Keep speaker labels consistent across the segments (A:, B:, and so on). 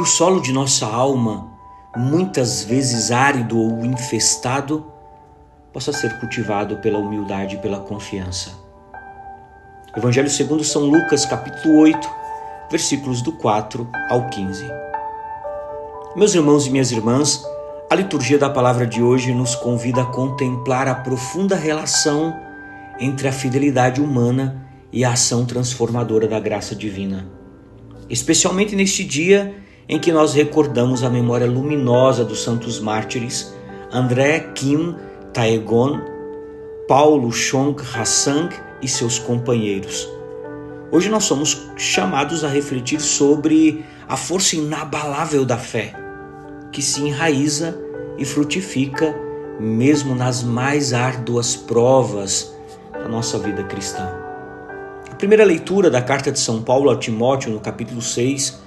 A: que o solo de nossa alma, muitas vezes árido ou infestado, possa ser cultivado pela humildade e pela confiança. Evangelho segundo São Lucas, capítulo 8, versículos do 4 ao 15. Meus irmãos e minhas irmãs, a liturgia da palavra de hoje nos convida a contemplar a profunda relação entre a fidelidade humana e a ação transformadora da graça divina. Especialmente neste dia em que nós recordamos a memória luminosa dos santos mártires André Kim Taegon, Paulo Chong Hassang e seus companheiros. Hoje nós somos chamados a refletir sobre a força inabalável da fé, que se enraiza e frutifica mesmo nas mais árduas provas da nossa vida cristã. A primeira leitura da carta de São Paulo a Timóteo, no capítulo 6,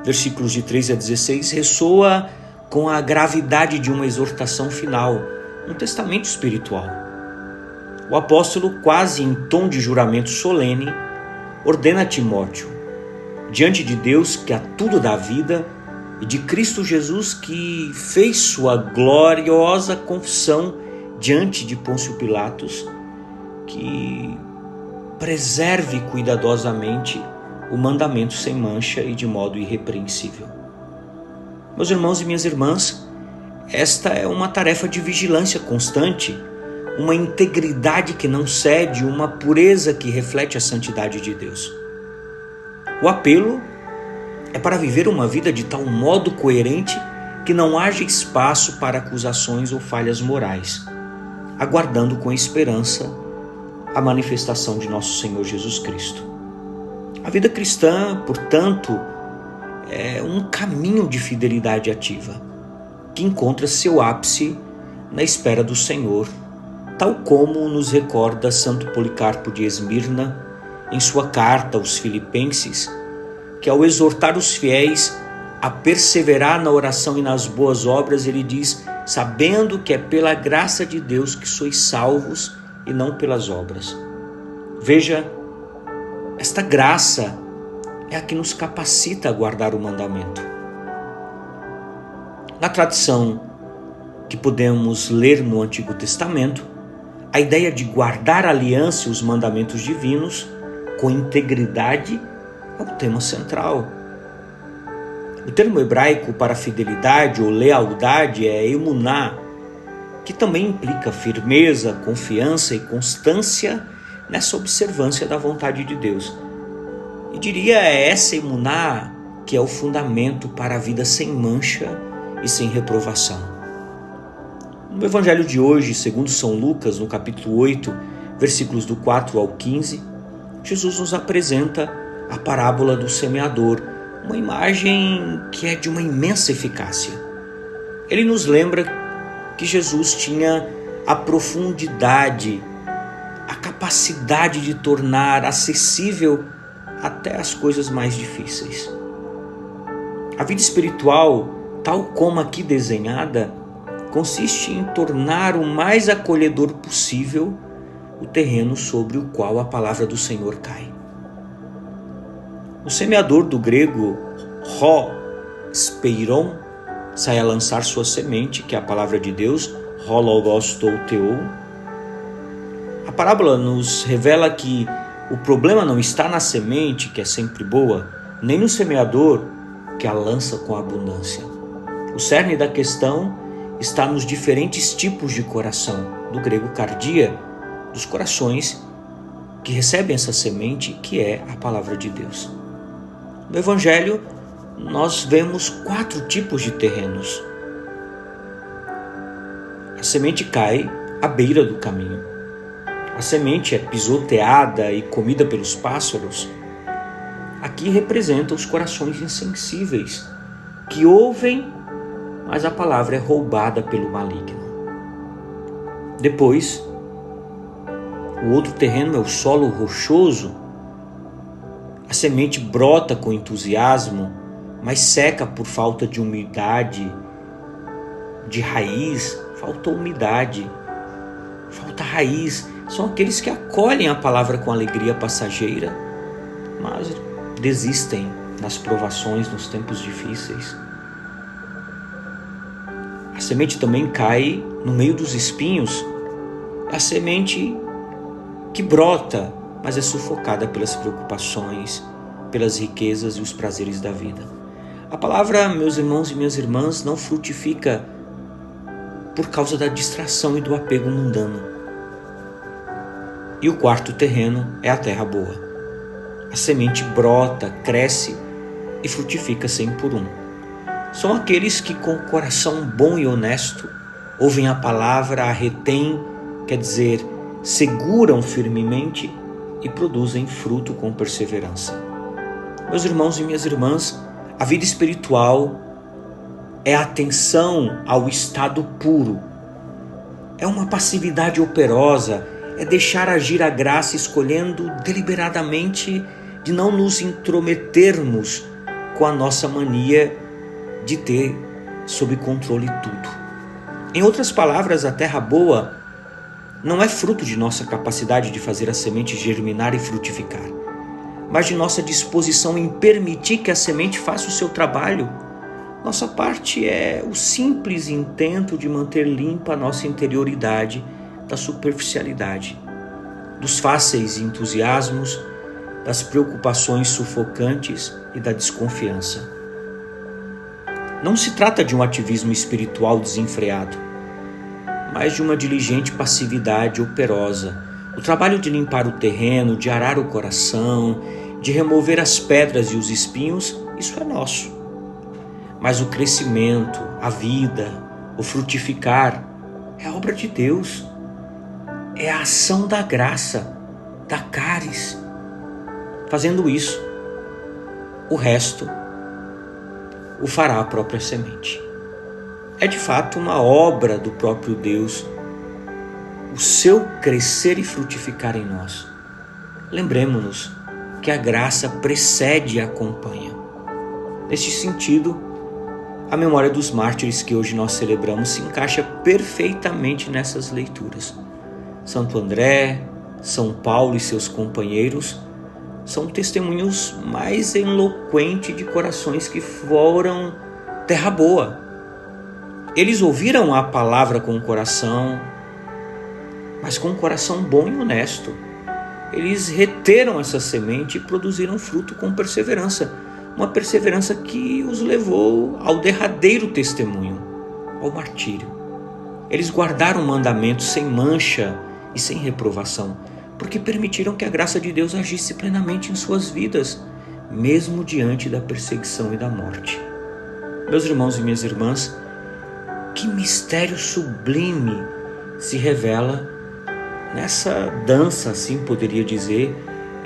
A: versículos de 13 a 16, ressoa com a gravidade de uma exortação final, um testamento espiritual. O apóstolo, quase em tom de juramento solene, ordena a Timóteo, diante de Deus que a tudo dá vida e de Cristo Jesus que fez sua gloriosa confissão diante de Pôncio Pilatos, que preserve cuidadosamente o mandamento sem mancha e de modo irrepreensível. Meus irmãos e minhas irmãs, esta é uma tarefa de vigilância constante, uma integridade que não cede, uma pureza que reflete a santidade de Deus. O apelo é para viver uma vida de tal modo coerente que não haja espaço para acusações ou falhas morais, aguardando com esperança a manifestação de nosso Senhor Jesus Cristo. A vida cristã, portanto, é um caminho de fidelidade ativa, que encontra seu ápice na espera do Senhor, tal como nos recorda Santo Policarpo de Esmirna em sua carta aos Filipenses, que ao exortar os fiéis a perseverar na oração e nas boas obras, ele diz, sabendo que é pela graça de Deus que sois salvos e não pelas obras. Veja, esta graça é a que nos capacita a guardar o mandamento. Na tradição que podemos ler no Antigo Testamento, a ideia de guardar a aliança e os mandamentos divinos com integridade é o tema central. O termo hebraico para fidelidade ou lealdade é emuná, que também implica firmeza, confiança e constância nessa observância da vontade de Deus. E diria essa emuná que é o fundamento para a vida sem mancha e sem reprovação. No Evangelho de hoje, segundo São Lucas, no capítulo 8, versículos do 4 ao 15, Jesus nos apresenta a parábola do semeador, uma imagem que é de uma imensa eficácia. Ele nos lembra que Jesus tinha a profundidade, a capacidade de tornar acessível até as coisas mais difíceis. A vida espiritual, tal como aqui desenhada, consiste em tornar o mais acolhedor possível o terreno sobre o qual a palavra do Senhor cai. O semeador, do grego ho speiron, sai a lançar sua semente, que é a palavra de Deus, ho logos tou theou. A parábola nos revela que o problema não está na semente, que é sempre boa, nem no semeador, que a lança com abundância. O cerne da questão está nos diferentes tipos de coração, do grego cardia, dos corações que recebem essa semente, que é a palavra de Deus. No Evangelho, nós vemos 4 tipos de terrenos. A semente cai à beira do caminho. A semente é pisoteada e comida pelos pássaros. Aqui representa os corações insensíveis, que ouvem, mas a palavra é roubada pelo maligno. Depois, o outro terreno é o solo rochoso. A semente brota com entusiasmo, mas seca por falta de umidade, de raiz. Falta umidade, falta raiz. São aqueles que acolhem a palavra com alegria passageira, mas desistem nas provações, nos tempos difíceis. A semente também cai no meio dos espinhos. É a semente que brota, mas é sufocada pelas preocupações, pelas riquezas e os prazeres da vida. A palavra, meus irmãos e minhas irmãs, não frutifica por causa da distração e do apego mundano. E o quarto terreno é a terra boa. A semente brota, cresce e frutifica 100 por 1. São aqueles que com o coração bom e honesto ouvem a palavra, a retêm, quer dizer, seguram firmemente e produzem fruto com perseverança. Meus irmãos e minhas irmãs, a vida espiritual é a atenção ao estado puro. É uma passividade operosa, é deixar agir a graça escolhendo deliberadamente de não nos intrometermos com a nossa mania de ter sob controle tudo. Em outras palavras, a terra boa não é fruto de nossa capacidade de fazer a semente germinar e frutificar, mas de nossa disposição em permitir que a semente faça o seu trabalho. Nossa parte é o simples intento de manter limpa a nossa interioridade da superficialidade, dos fáceis entusiasmos, das preocupações sufocantes e da desconfiança. Não se trata de um ativismo espiritual desenfreado, mas de uma diligente passividade operosa. O trabalho de limpar o terreno, de arar o coração, de remover as pedras e os espinhos, isso é nosso. Mas o crescimento, a vida, o frutificar, é obra de Deus. É a ação da graça, da caris. Fazendo isso, o resto o fará a própria semente. É de fato uma obra do próprio Deus, o seu crescer e frutificar em nós. Lembremos-nos que a graça precede e acompanha. Neste sentido, a memória dos mártires que hoje nós celebramos se encaixa perfeitamente nessas leituras. Santo André, São Paulo e seus companheiros são testemunhos mais eloquentes de corações que foram terra boa. Eles ouviram a palavra com o coração, mas com um coração bom e honesto. Eles reteram essa semente e produziram fruto com perseverança. Uma perseverança que os levou ao derradeiro testemunho, ao martírio. Eles guardaram o mandamento sem mancha e sem reprovação, porque permitiram que a graça de Deus agisse plenamente em suas vidas, mesmo diante da perseguição e da morte. Meus irmãos e minhas irmãs, que mistério sublime se revela nessa dança, assim poderia dizer,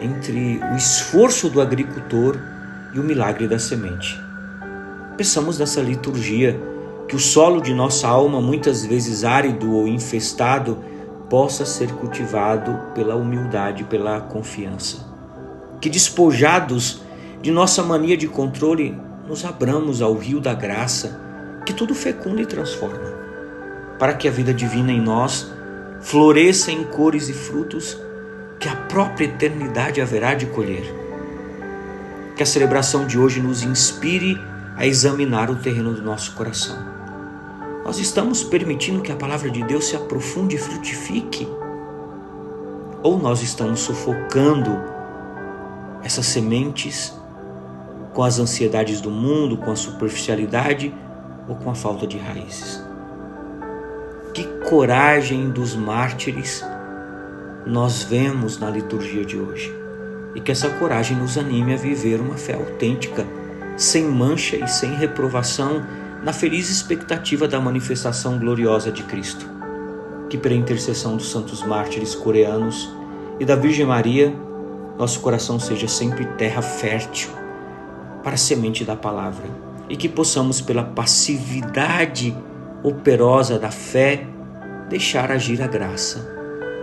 A: entre o esforço do agricultor e o milagre da semente. Peçamos nessa liturgia que o solo de nossa alma, muitas vezes árido ou infestado, possa ser cultivado pela humildade, pela confiança. Que despojados de nossa mania de controle, nos abramos ao rio da graça, que tudo fecunda e transforma, para que a vida divina em nós floresça em cores e frutos que a própria eternidade haverá de colher. Que a celebração de hoje nos inspire a examinar o terreno do nosso coração. Nós estamos permitindo que a palavra de Deus se aprofunde e frutifique? Ou nós estamos sufocando essas sementes com as ansiedades do mundo, com a superficialidade ou com a falta de raízes? Que coragem dos mártires nós vemos na liturgia de hoje. E que essa coragem nos anime a viver uma fé autêntica, sem mancha e sem reprovação, na feliz expectativa da manifestação gloriosa de Cristo. Que pela intercessão dos santos mártires coreanos e da Virgem Maria, nosso coração seja sempre terra fértil para a semente da palavra, e que possamos, pela passividade operosa da fé, deixar agir a graça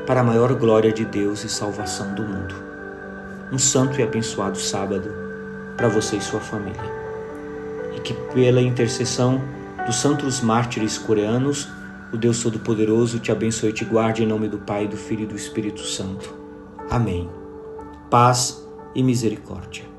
A: para a maior glória de Deus e salvação do mundo. Um santo e abençoado sábado para você e sua família. E que pela intercessão dos santos mártires coreanos, o Deus Todo-Poderoso te abençoe e te guarde em nome do Pai, do Filho e do Espírito Santo. Amém. Paz e misericórdia.